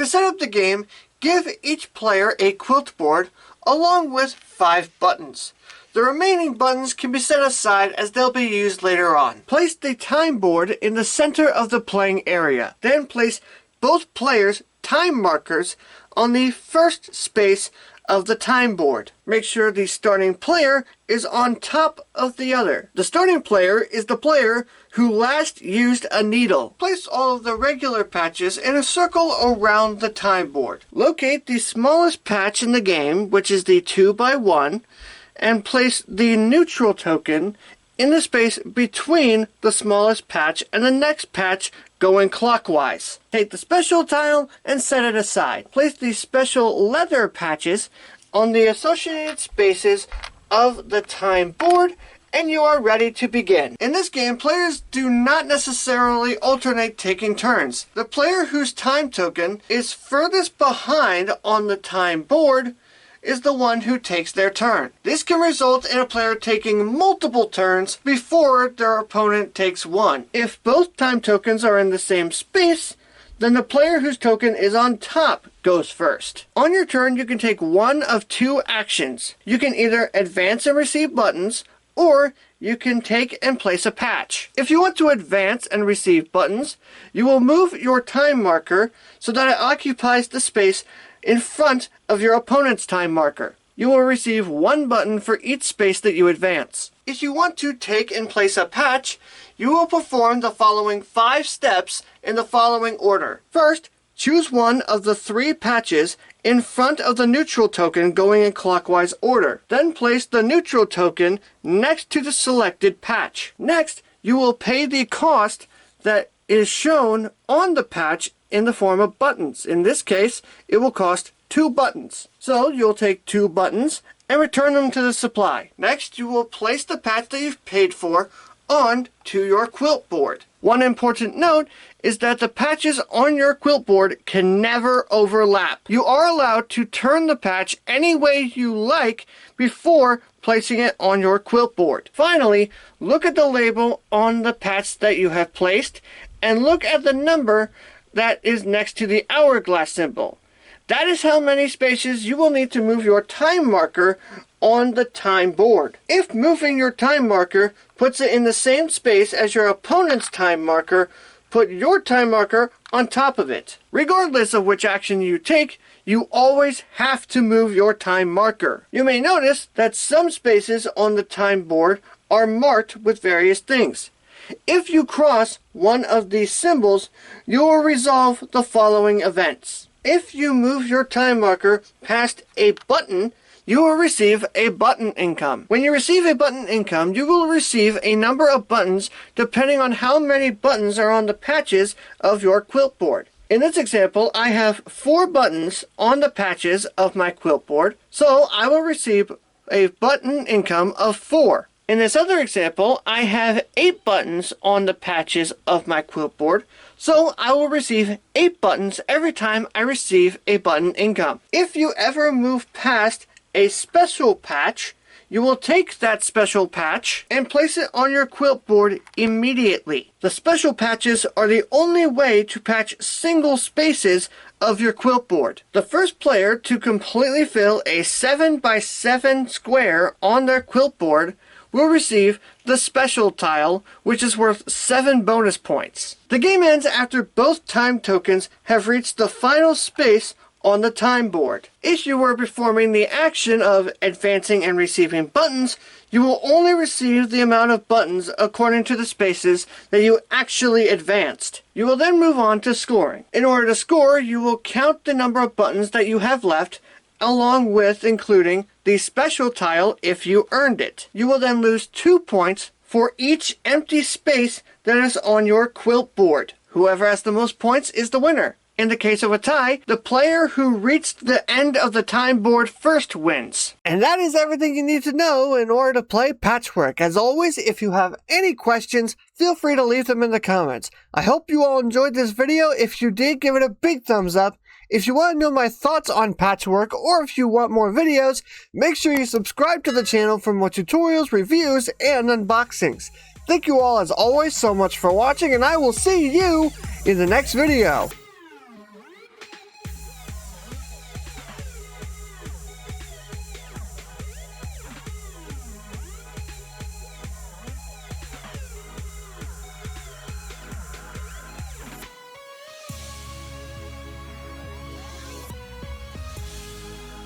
set up the game, give each player a quilt board along with 5 buttons. The remaining buttons can be set aside as they'll be used later on. Place the time board in the center of the playing area. Then place both players' time markers on the first space of the time board. Make sure the starting player is on top of the other. The starting player is the player who last used a needle. Place all of the regular patches in a circle around the time board. Locate the smallest patch in the game, which is the 2x1, and place the neutral token in the space between the smallest patch and the next patch going clockwise. Take the special tile and set it aside. Place the special leather patches on the associated spaces of the time board and you are ready to begin. In this game, players do not necessarily alternate taking turns. The player whose time token is furthest behind on the time board is the one who takes their turn. This can result in a player taking multiple turns before their opponent takes one. If both time tokens are in the same space, then the player whose token is on top goes first. On your turn, you can take one of 2 actions. You can either advance and receive buttons, or you can take and place a patch. If you want to advance and receive buttons, you will move your time marker so that it occupies the space in front of your opponent's time marker. You will receive 1 button for each space that you advance. If you want to take and place a patch, you will perform the following 5 steps in the following order. First, choose one of the 3 patches in front of the neutral token going in clockwise order. Then place the neutral token next to the selected patch. Next, you will pay the cost that is shown on the patch in the form of buttons. In this case, it will cost 2 buttons. So you'll take 2 buttons and return them to the supply. Next, you will place the patch that you've paid for onto your quilt board. One important note is that the patches on your quilt board can never overlap. You are allowed to turn the patch any way you like before placing it on your quilt board. Finally, look at the label on the patch that you have placed and look at the number that is next to the hourglass symbol. That is how many spaces you will need to move your time marker on the time board. If moving your time marker puts it in the same space as your opponent's time marker, put your time marker on top of it. Regardless of which action you take, you always have to move your time marker. You may notice that some spaces on the time board are marked with various things. If you cross one of these symbols, you will resolve the following events. If you move your time marker past a button, you will receive a button income. When you receive a button income, you will receive a number of buttons depending on how many buttons are on the patches of your quilt board. In this example, I have 4 buttons on the patches of my quilt board, so I will receive a button income of 4. In this other example, I have 8 buttons on the patches of my quilt board, so I will receive 8 buttons every time I receive a button income. If you ever move past a special patch, you will take that special patch and place it on your quilt board immediately. The special patches are the only way to patch single spaces of your quilt board. The first player to completely fill a 7x7 square on their quilt board will receive the special tile, which is worth 7 bonus points. The game ends after both time tokens have reached the final space on the time board. If you were performing the action of advancing and receiving buttons, you will only receive the amount of buttons according to the spaces that you actually advanced. You will then move on to scoring. In order to score, you will count the number of buttons that you have left, along with including the special tile if you earned it. You will then lose 2 points for each empty space that is on your quilt board. Whoever has the most points is the winner. In the case of a tie, the player who reached the end of the time board first wins. And that is everything you need to know in order to play Patchwork. As always, if you have any questions, feel free to leave them in the comments. I hope you all enjoyed this video. If you did, give it a big thumbs up. If you want to know my thoughts on Patchwork, or if you want more videos, make sure you subscribe to the channel for more tutorials, reviews, and unboxings. Thank you all as always so much for watching, and I will see you in the next video.